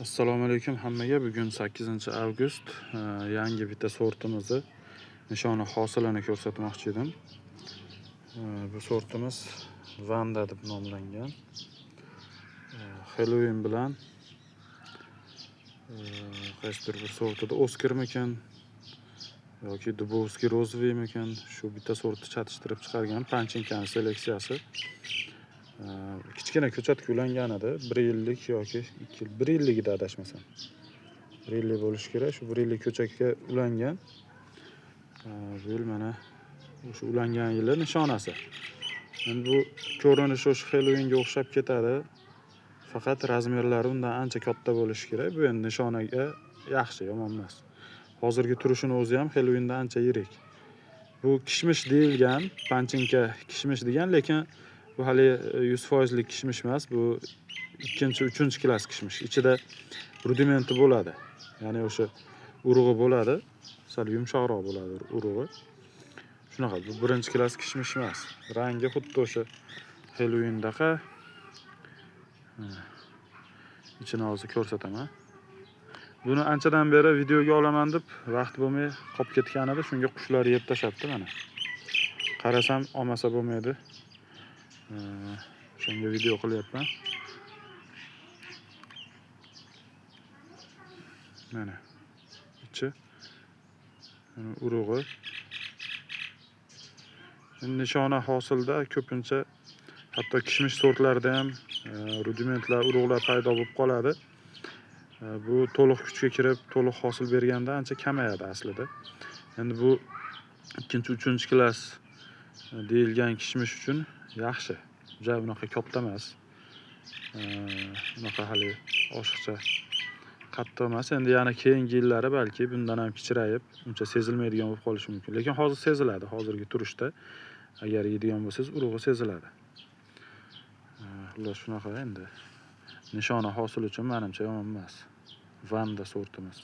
Assalomu alaykum hammaga. Bugun 8-avgust. Yangi bitta sortimizni nishoni hosilini ko'rsatmoqchi edim. Bu sortimiz Vanda deb nomlangan. Halloween bilan qaysidir bir sortida Oscarmikan yoki Dubovskiy rozoviymikan shu bitta sortni chatishtirib chiqargan panchinkani seleksiyasi. Kichkina ko'chatga ulangan edi. 1 yillik yoki 2 yil, 1 yilligida adashmasam. 1 yillik bo'lishi kerak. Shu 1 yillik ko'chatga ulangan. Bu yil mana o'sha ulangan yili nishonasi. Endi bu ko'rinishi o'sha Halloweenga o'xshab ketadi. Faqat razmerlari undan ancha katta bo'lishi kerak. Bu endi nishonaga yaxshi, yomon emas. Hozirgi turishini o'zi ham Halloweendan ancha yirik. Bu kishmish deyilgan, panchinka kishmish degan, lekin bu hali 100% lik kishmish emas. Bu 2-3 klass kishmish. Ichida rudimenti bo'ladi. Ya'ni o'sha urug'i bo'ladi. Sal yumshoqroq bo'ladi urug'i. Shunaqa, bu 1-klass kishmish emas. Rangi xuddi o'sha Halloweendaqa. Ichini hozir ko'rsataman. Buni anchadan beri videoga olaman deb vaqt bo'lmay qolib ketgan edi. Shunga qushlar yeb tashabdi mana. Qarasam olmasa bo'lmaydi. Shunga video qilyapman. Mana ichi urug'i. Nishona hosilda ko'pincha hatto kishmish sortlarida ham rudimentlar, urug'lar paydo bo'lib qoladi. Bu to'liq kuchga kirib, to'liq hosil berganda ancha kamayadi aslida. Endi bu 2-3 klass deyilgan kishmish uchun yaxshi. Juda unaqa katta emas. Unaqa hali oshiqcha qattiq emas. Endi yana keyingi yillari balki bundan ham kichrayib, uncha sezilmaydigan bo'lib qolishi mumkin. Lekin hozir seziladi. Hozirgi turishda agar yeydigan bo'lsangiz, urug'i seziladi. Xullas shunaqa endi. Nishona hosil uchun menimcha yomon emas. Vanda sortimiz.